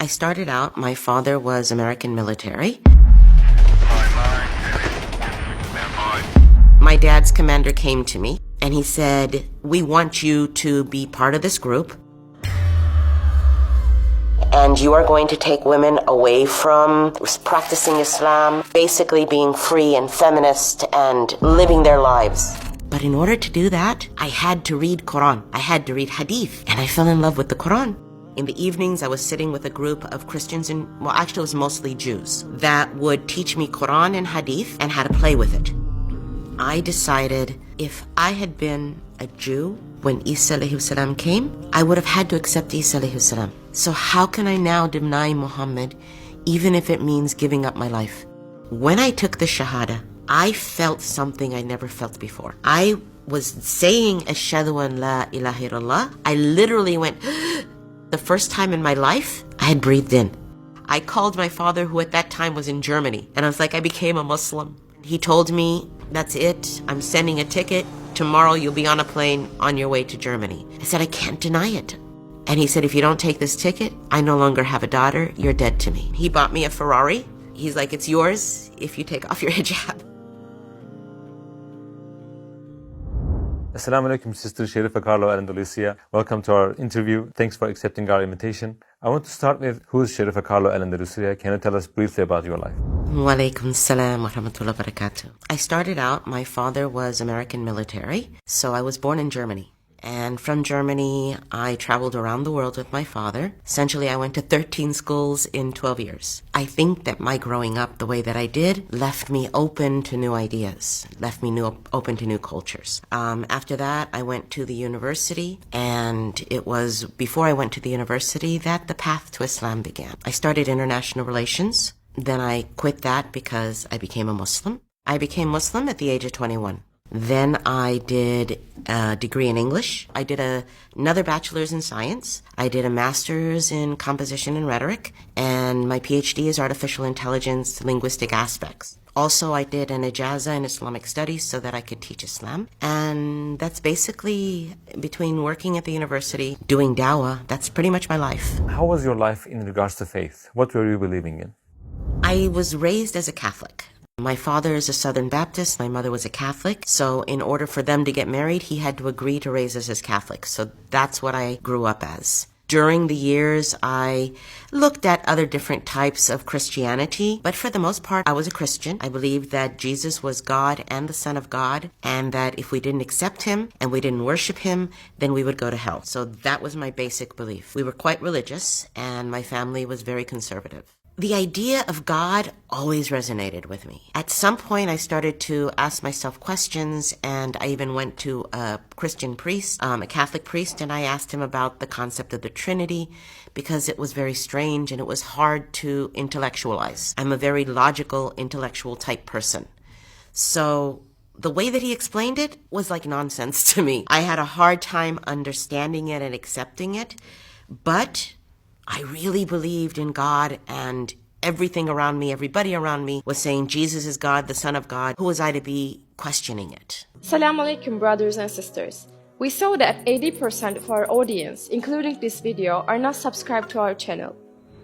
I started out, my father was American military. My dad's commander came to me and he said, "We want you to be part of this group. And you are going to take women away from practicing Islam, basically being free and feminist and living their lives." But in order to do that, I had to read Quran. I had to read Hadith. And I fell in love with the Quran. In the evenings, I was sitting with a group of Christians and, well, actually it was mostly Jews, that would teach me Quran and Hadith and how to play with it. I decided if I had been a Jew when Isa alayhi salam came, I would have had to accept Isa alayhi salam. So how can I now deny Muhammad, even if it means giving up my life? When I took the Shahada, I felt something I never felt before. I was saying Ashhadu an la ilaha illallah. I literally went, the first time in my life, I had breathed in. I called my father, who at that time was in Germany, and I was like, I became a Muslim. He told me, that's it, I'm sending a ticket. Tomorrow you'll be on a plane on your way to Germany. I said, I can't deny it. And he said, if you don't take this ticket, I no longer have a daughter, you're dead to me. He bought me a Ferrari. He's like, it's yours if you take off your hijab. Assalamu alaikum, Sister Sharifa Carlo Al-Andalusia. Welcome to our interview. Thanks for accepting our invitation. I want to start with, who is Sharifa Carlo Al-Andalusia? Can you tell us briefly about your life? Wa alaikum salam wa rahmatullahi wa barakatuh. I started out, my father was American military, so I was born in Germany. And from Germany, I traveled around the world with my father. Essentially, I went to 13 schools in 12 years. I think that my growing up the way that I did left me open to new ideas, left me open to new cultures. After that, I went to the university, and it was before I went to the university that the path to Islam began. I started international relations. Then I quit that because I became a Muslim. I became Muslim at the age of 21. Then I did a degree in English. I did another bachelor's in science. I did a master's in composition and rhetoric. And my PhD is artificial intelligence, linguistic aspects. Also, I did an ijazah in Islamic studies so that I could teach Islam. And that's basically, between working at the university, doing dawah, that's pretty much my life. How was your life in regards to faith? What were you believing in? I was raised as a Catholic. My father is a Southern Baptist, my mother was a Catholic, so in order for them to get married, he had to agree to raise us as Catholics. So that's what I grew up as. During the years, I looked at other different types of Christianity, but for the most part, I was a Christian. I believed that Jesus was God and the Son of God, and that if we didn't accept him and we didn't worship him, then we would go to hell. So that was my basic belief. We were quite religious, and my family was very conservative. The idea of God always resonated with me. At some point, I started to ask myself questions, and I even went to a Christian priest, a Catholic priest, and I asked him about the concept of the Trinity because it was very strange and it was hard to intellectualize. I'm a very logical, intellectual type person. So the way that he explained it was like nonsense to me. I had a hard time understanding it and accepting it, but I really believed in God, and everything around me, everybody around me was saying Jesus is God, the Son of God. Who was I to be questioning it? Assalamu alaikum, brothers and sisters. We saw that 80% of our audience, including this video, are not subscribed to our channel.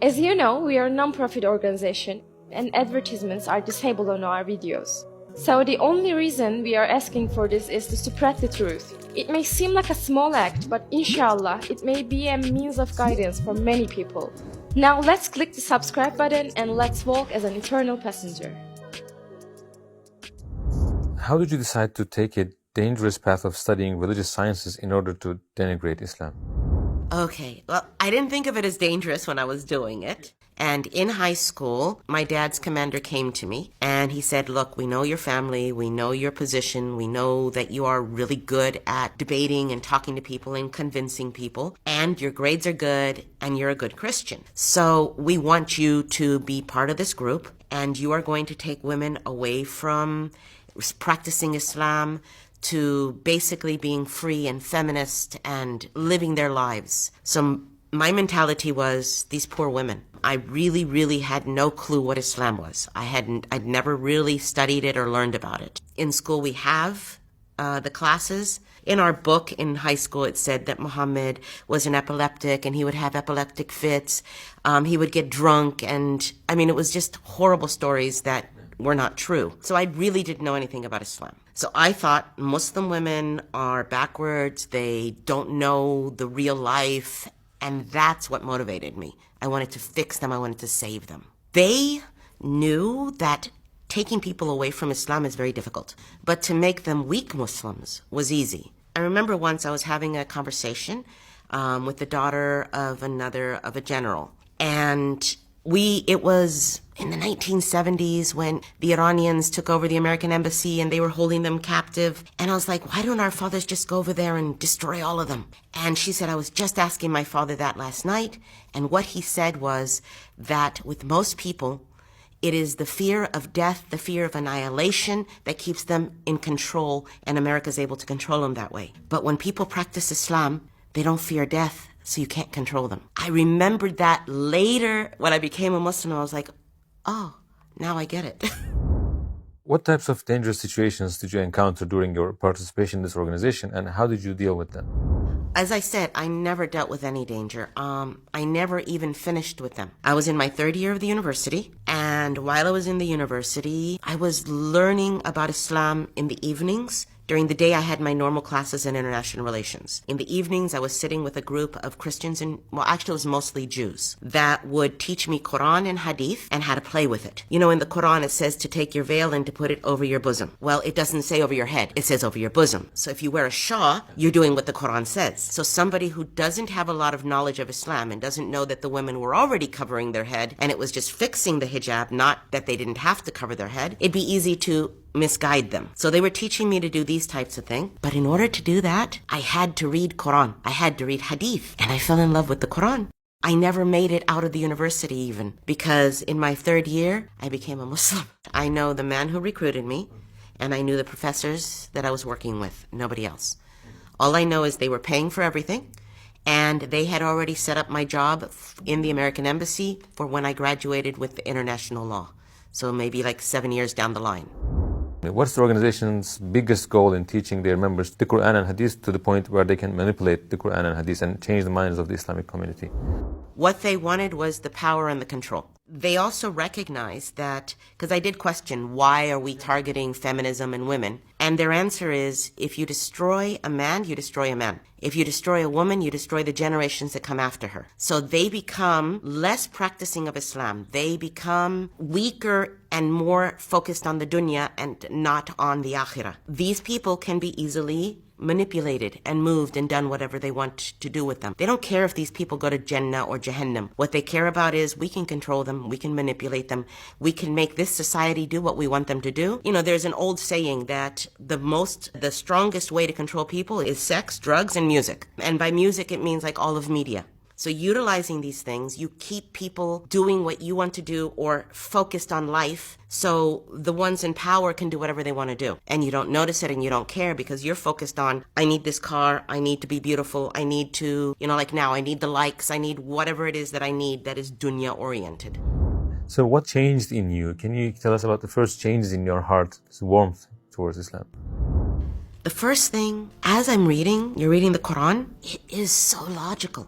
As you know, we are a non-profit organization and advertisements are disabled on our videos. So the only reason we are asking for this is to spread the truth. It may seem like a small act, but inshallah, it may be a means of guidance for many people. Now let's click the subscribe button and let's walk as an eternal passenger. How did you decide to take a dangerous path of studying religious sciences in order to denigrate Islam? Okay, well, I didn't think of it as dangerous when I was doing it. And in high school, my dad's commander came to me and he said, look, we know your family, we know your position, we know that you are really good at debating and talking to people and convincing people, and your grades are good and you're a good Christian. So we want you to be part of this group, and you are going to take women away from practicing Islam to basically being free and feminist and living their lives. So my mentality was, these poor women. I really had no clue what Islam was. I'd never really studied it or learned about it. In school we have the classes, In our book in high school, it said that Muhammad was an epileptic and he would have epileptic fits. He would get drunk, and it was just horrible stories that were not true. So I really didn't know anything about Islam. So I thought Muslim women are backwards. They don't know the real life. And that's what motivated me. I wanted to fix them. I wanted to save them. They knew that taking people away from Islam is very difficult. But to make them weak Muslims was easy. I remember once I was having a conversation with the daughter of a general. And it was in the 1970s when the Iranians took over the American embassy and they were holding them captive. And I was like, why don't our fathers just go over there and destroy all of them? And she said, I was just asking my father that last night. And what he said was that with most people, it is the fear of death, the fear of annihilation that keeps them in control, and America's able to control them that way. But when people practice Islam, they don't fear death, so you can't control them. I remembered that later when I became a Muslim. I was like, oh, now I get it. What types of dangerous situations did you encounter during your participation in this organization, and how did you deal with them? As I said, I never dealt with any danger. I never even finished with them. I was in my third year of the university, and while I was in the university, I was learning about Islam in the evenings. During the day, I had my normal classes in international relations. In the evenings, I was sitting with a group of Christians actually it was mostly Jews, that would teach me Quran and Hadith and how to play with it. In the Quran, it says to take your veil and to put it over your bosom. Well, it doesn't say over your head. It says over your bosom. So if you wear a shawl, you're doing what the Quran says. So somebody who doesn't have a lot of knowledge of Islam and doesn't know that the women were already covering their head and it was just fixing the hijab, not that they didn't have to cover their head, it'd be easy to misguide them. So they were teaching me to do these types of things. But in order to do that, I had to read Quran. I had to read Hadith. And I fell in love with the Quran. I never made it out of the university even, because in my third year, I became a Muslim. I know the man who recruited me, and I knew the professors that I was working with, nobody else. All I know is they were paying for everything, and they had already set up my job in the American embassy for when I graduated with the international law. So maybe like 7 years down the line. What's the organization's biggest goal in teaching their members the Quran and Hadith to the point where they can manipulate the Quran and Hadith and change the minds of the Islamic community? What they wanted was the power and the control. They also recognized that, because I did question, why are we targeting feminism and women? And their answer is, if you destroy a man, you destroy a man. If you destroy a woman, you destroy the generations that come after her. So they become less practicing of Islam. They become weaker and more focused on the dunya and not on the akhirah. These people can be easily manipulated and moved and done whatever they want to do with them. They don't care if these people go to Jannah or Jahannam. What they care about is we can control them, we can manipulate them, we can make this society do what we want them to do. There's an old saying that the strongest way to control people is sex, drugs, and music. And by music, it means like all of media. So utilizing these things, you keep people doing what you want to do or focused on life, so the ones in power can do whatever they want to do. And you don't notice it and you don't care because you're focused on, I need this car, I need to be beautiful, I need to, like now, I need the likes, I need whatever it is that I need that is dunya oriented. So what changed in you? Can you tell us about the first changes in your heart's warmth towards Islam? The first thing, as you're reading the Quran, it is so logical.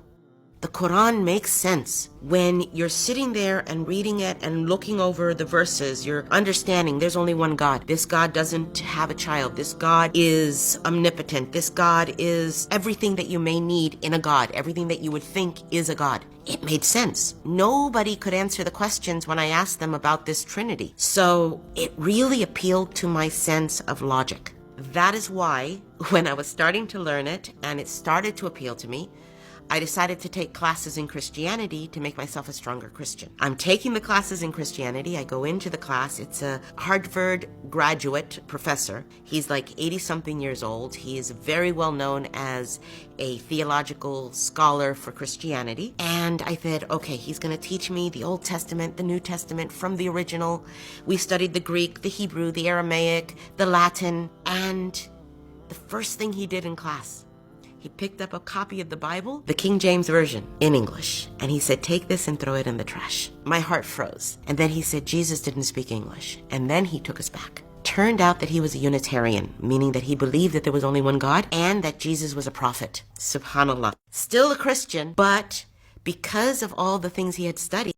The Quran makes sense. When you're sitting there and reading it and looking over the verses, you're understanding there's only one God. This God doesn't have a child. This God is omnipotent. This God is everything that you may need in a God, everything that you would think is a God. It made sense. Nobody could answer the questions when I asked them about this Trinity. So it really appealed to my sense of logic. That is why when I was starting to learn it and it started to appeal to me, I decided to take classes in Christianity to make myself a stronger Christian. I'm taking the classes in Christianity. I go into the class. It's a Harvard graduate professor. He's like 80-something years old. He is very well known as a theological scholar for Christianity. And I said, okay, he's going to teach me the Old Testament, the New Testament from the original. We studied the Greek, the Hebrew, the Aramaic, the Latin. And the first thing he did in class, he picked up a copy of the Bible, the King James Version, in English. And he said, take this and throw it in the trash. My heart froze. And then he said, Jesus didn't speak English. And then he took us back. Turned out that he was a Unitarian, meaning that he believed that there was only one God and that Jesus was a prophet. Subhanallah. Still a Christian, but because of all the things he had studied,